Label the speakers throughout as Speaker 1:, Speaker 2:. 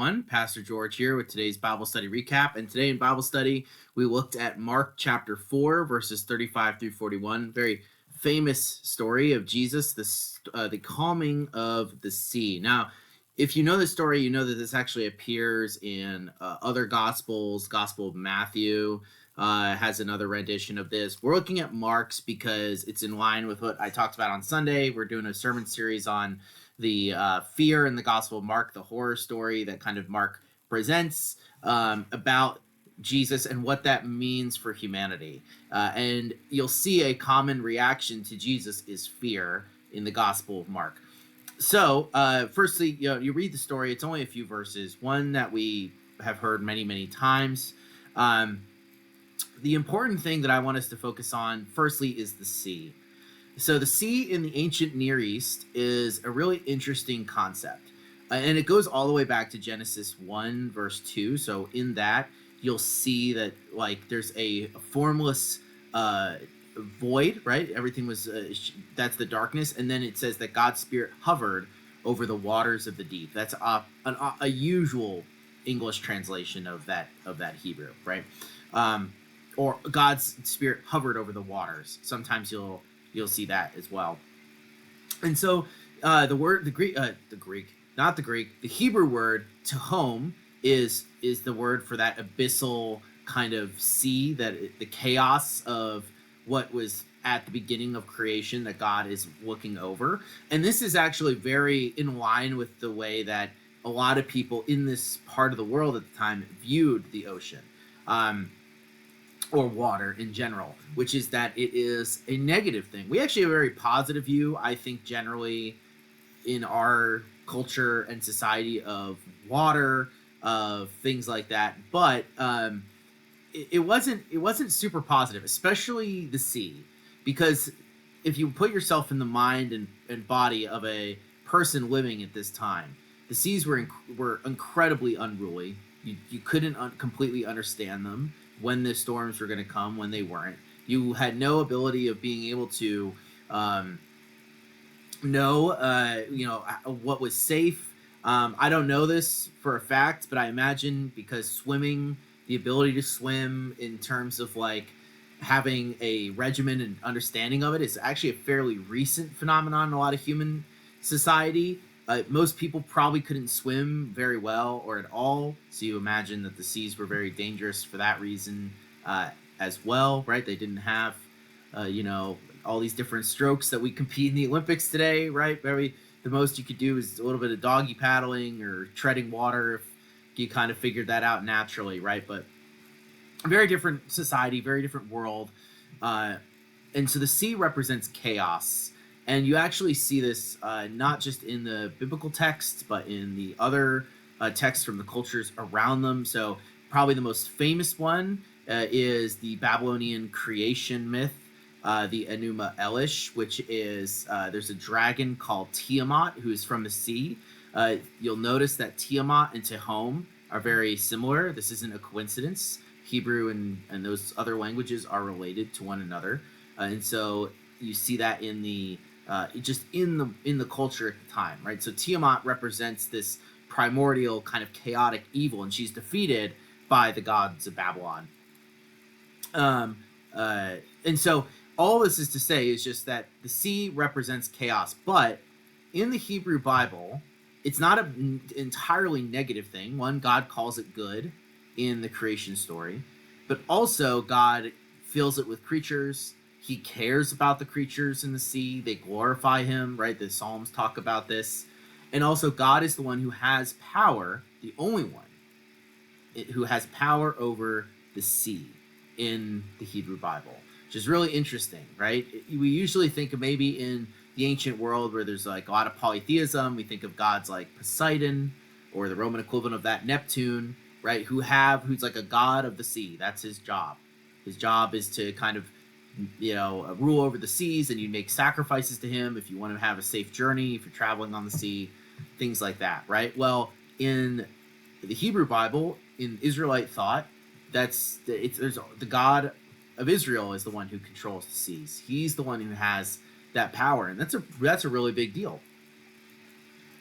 Speaker 1: everyone. Pastor George here with today's Bible study recap. And today in Bible study, we looked at Mark chapter 4, verses 35 through 41. Very famous story of Jesus, the calming of the sea. Now, if you know the story, you know that this actually appears in other Gospels. Gospel of Matthew has another rendition of this. We're looking at Mark's because it's in line with what I talked about on Sunday. We're doing a sermon series on the fear in the Gospel of Mark, the horror story that kind of Mark presents about Jesus and what that means for humanity. And you'll see a common reaction to Jesus is fear in the Gospel of Mark. So, firstly, you read the story. It's only a few verses, one that we have heard many, many times. The important thing that I want us to focus on, firstly, is the sea. So the sea in the ancient Near East is a really interesting concept. And it goes all the way back to Genesis 1, verse 2. So in that, you'll see that there's a formless void, right? Everything was, that's the darkness. And then it says that God's Spirit hovered over the waters of the deep. That's a usual English translation of that Hebrew, right? Or God's Spirit hovered over the waters. Sometimes you'll see that as well. And so the Hebrew word tehom is the word for that abyssal kind of sea, the chaos of what was at the beginning of creation that God is looking over. And this is actually very in line with the way that a lot of people in this part of the world at the time viewed the ocean. Or water in general, which is that it is a negative thing. We actually have a very positive view, I think, generally in our culture and society of water, of things like that. But it wasn't super positive, especially the sea, because if you put yourself in the mind and body of a person living at this time, the seas were incredibly unruly. You couldn't completely understand them. When the storms were going to come, when they weren't. You had no ability of being able to know, what was safe. I don't know this for a fact, but I imagine because swimming, the ability to swim in terms of having a regimen and understanding of it is actually a fairly recent phenomenon in a lot of human society. Most people probably couldn't swim very well or at all, so you imagine that the seas were very dangerous for that reason as well, right? They didn't have, all these different strokes that we compete in the Olympics today, right? The most you could do is a little bit of doggy paddling or treading water if you kind of figured that out naturally, right? But a very different society, very different world. And so the sea represents chaos. And you actually see this not just in the biblical texts, but in the other texts from the cultures around them. So probably the most famous one is the Babylonian creation myth, the Enuma Elish, which is there's a dragon called Tiamat who is from the sea. You'll notice that Tiamat and Tehom are very similar. This isn't a coincidence. Hebrew and those other languages are related to one another. And so you see that in the just in the culture at the time, right? So Tiamat represents this primordial kind of chaotic evil, and she's defeated by the gods of Babylon. And so all this is to say is just that the sea represents chaos, but in the Hebrew Bible, it's not an entirely negative thing. One, God calls it good in the creation story, but also God fills it with creatures. He cares about the creatures in the sea. They glorify him, right? The Psalms talk about this. And also, God is the one who has power, the only one who has power over the sea in the Hebrew Bible, which is really interesting, right? We usually think of maybe in the ancient world where there's a lot of polytheism. We think of gods like Poseidon or the Roman equivalent of that, Neptune, right? Who's like a god of the sea. That's his job. His job is to kind of rule over the seas, and you make sacrifices to him if you want to have a safe journey, if you're traveling on the sea, things like that, right? Well, in the Hebrew Bible, in Israelite thought, there's the God of Israel is the one who controls the seas. He's the one who has that power, and that's a really big deal.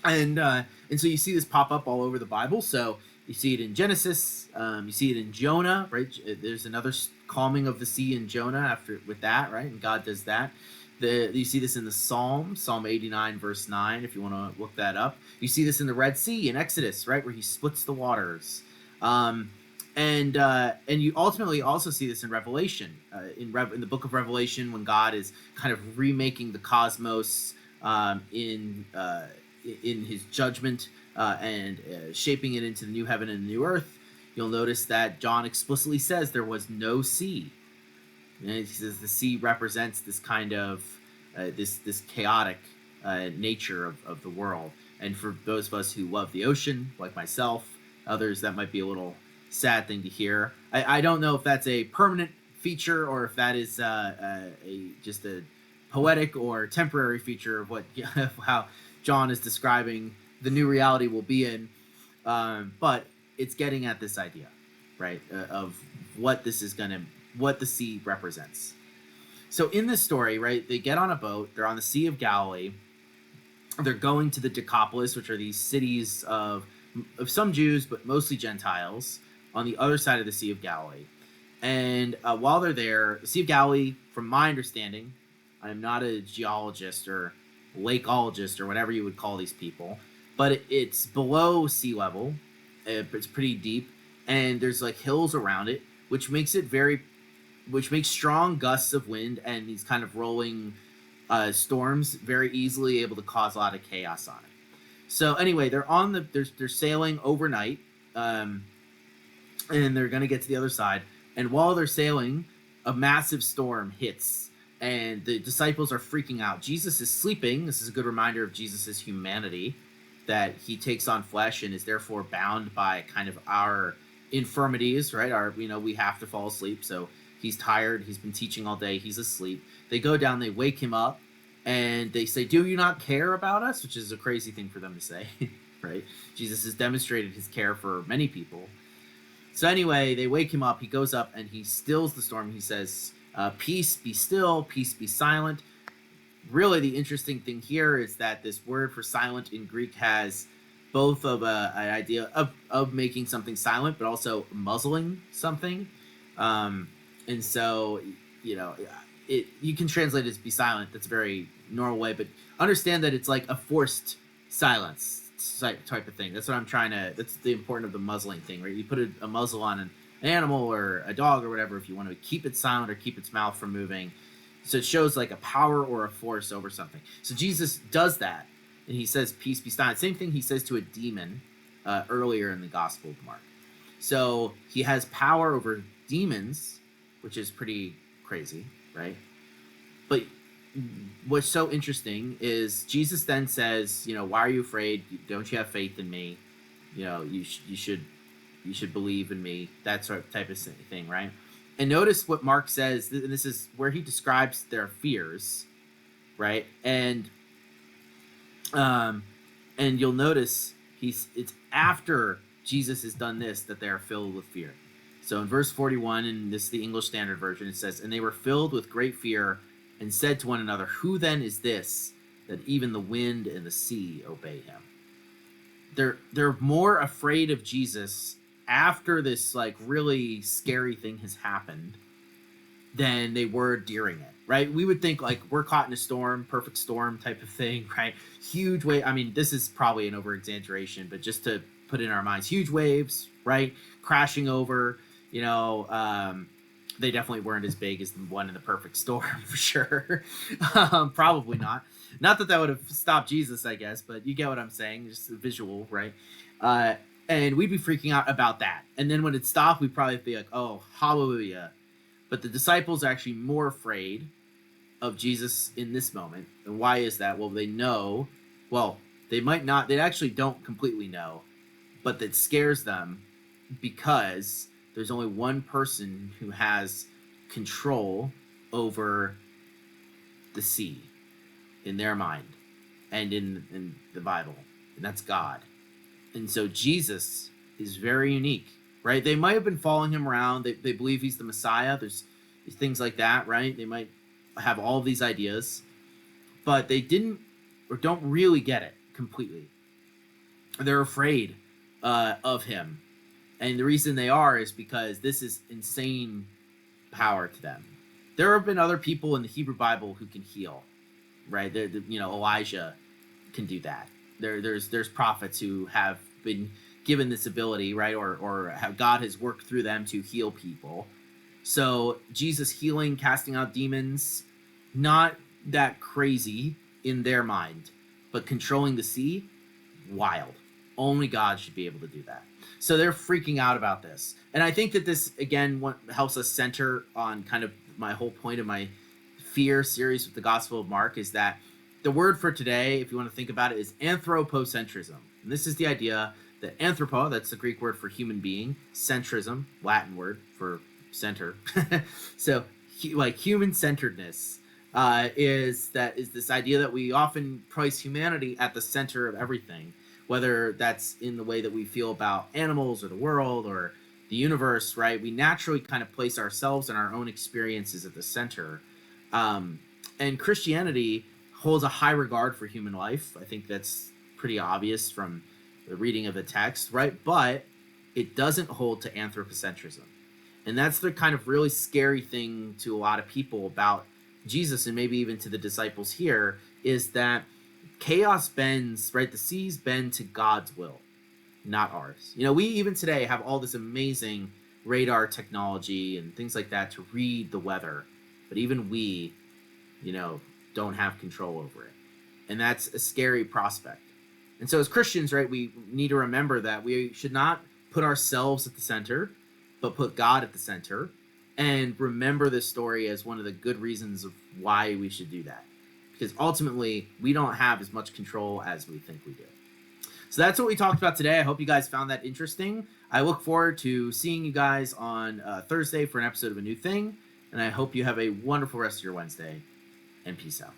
Speaker 1: And And so you see this pop up all over the Bible. So you see it in Genesis, you see it in Jonah, right? There's another calming of the sea in Jonah after with that, right? And God does that. You see this in the Psalm 89, verse 9, if you want to look that up. You see this in the Red Sea in Exodus, right, where he splits the waters. And you ultimately also see this in Revelation, in the book of Revelation, when God is kind of remaking the cosmos in his judgment and shaping it into the new heaven and the new earth. You'll notice that John explicitly says there was no sea. And he says the sea represents this kind of this chaotic nature of the world. And for those of us who love the ocean, like myself, others, that might be a little sad thing to hear. I don't know if that's a permanent feature or if that is just a poetic or temporary feature of how John is describing the new reality we'll be in. But it's getting at this idea, right, of what the sea represents. So in this story, right, they get on a boat, they're on the Sea of Galilee, they're going to the Decapolis, which are these cities of some Jews, but mostly Gentiles, on the other side of the Sea of Galilee. And while they're there, the Sea of Galilee, from my understanding, I'm not a geologist or lakeologist or whatever you would call these people, but it's below sea level. It's pretty deep, and there's like hills around it, which makes strong gusts of wind and these kind of rolling storms very easily able to cause a lot of chaos on it. So anyway, they're sailing overnight, and they're gonna get to the other side. And while they're sailing, a massive storm hits, and the disciples are freaking out. Jesus is sleeping. This is a good reminder of Jesus's humanity, that he takes on flesh and is therefore bound by kind of our infirmities, right? We have to fall asleep. So he's tired. He's been teaching all day. He's asleep. They go down. They wake him up, and they say, "Do you not care about us?" Which is a crazy thing for them to say, right? Jesus has demonstrated his care for many people. So anyway, they wake him up. He goes up and he stills the storm. He says, "Peace, be still. Peace, be silent." Really, the interesting thing here is that this word for silent in Greek has both of an idea of making something silent, but also muzzling something. And so, you can translate it as be silent. That's a very normal way, but understand that it's like a forced silence type of thing. That's the importance of the muzzling thing, right? You put a muzzle on an animal or a dog or whatever if you want to keep it silent or keep its mouth from moving. So it shows like a power or a force over something. So Jesus does that, and he says, "Peace, be silent." Same thing he says to a demon earlier in the Gospel of Mark. So he has power over demons, which is pretty crazy, right? But what's so interesting is Jesus then says, "Why are you afraid? Don't you have faith in me? You should believe in me." That sort of type of thing, right? And notice what Mark says, and this is where he describes their fears, right? And you'll notice it's after Jesus has done this that they are filled with fear. So in verse 41, and this is the English Standard Version, it says, "And they were filled with great fear and said to one another, 'Who then is this that even the wind and the sea obey him?'" They're more afraid of Jesus after this like really scary thing has happened than they were during it, right? We would think like we're caught in a storm, perfect storm type of thing, right? Huge wave. I mean, this is probably an over exaggeration, but just to put in our minds, huge waves, right? Crashing over, they definitely weren't as big as the one in the perfect storm for sure. Probably not. Not that would have stopped Jesus, I guess, but you get what I'm saying. Just a visual, right? And we'd be freaking out about that. And then when it stopped, we'd probably be like, "Oh, hallelujah." But the disciples are actually more afraid of Jesus in this moment. And why is that? Well, they know, they might not, they actually don't completely know, but that scares them because there's only one person who has control over the sea in their mind and in the Bible, and that's God. And so Jesus is very unique, right? They might have been following him around. They believe he's the Messiah. There's things like that, right? They might have all of these ideas, but they didn't or don't really get it completely. they're afraid of him. And the reason they are is because this is insane power to them. There have been other people in the Hebrew Bible who can heal, right? Elijah can do that. There's prophets who have been given this ability, right? Or how God has worked through them to heal people. So Jesus healing, casting out demons, not that crazy in their mind, but controlling the sea, wild. Only God should be able to do that. So they're freaking out about this. And I think that this, again, helps us center on kind of my whole point of my fear series with the Gospel of Mark is that the word for today, if you want to think about it, is anthropocentrism. And this is the idea that anthropo, that's the Greek word for human being, centrism, Latin word for center. So like human-centeredness is this idea that we often place humanity at the center of everything, whether that's in the way that we feel about animals or the world or the universe, right? We naturally kind of place ourselves and our own experiences at the center. And Christianity holds a high regard for human life. I think that's pretty obvious from the reading of the text, right? But it doesn't hold to anthropocentrism. And that's the kind of really scary thing to a lot of people about Jesus, and maybe even to the disciples here, is that chaos bends, right? The seas bend to God's will, not ours. We even today have all this amazing radar technology and things like that to read the weather, but even we, don't have control over it. And that's a scary prospect. And so as Christians, right, we need to remember that we should not put ourselves at the center, but put God at the center, and remember this story as one of the good reasons of why we should do that. Because ultimately, we don't have as much control as we think we do. So that's what we talked about today. I hope you guys found that interesting. I look forward to seeing you guys on Thursday for an episode of A New Thing. And I hope you have a wonderful rest of your Wednesday. And peace out.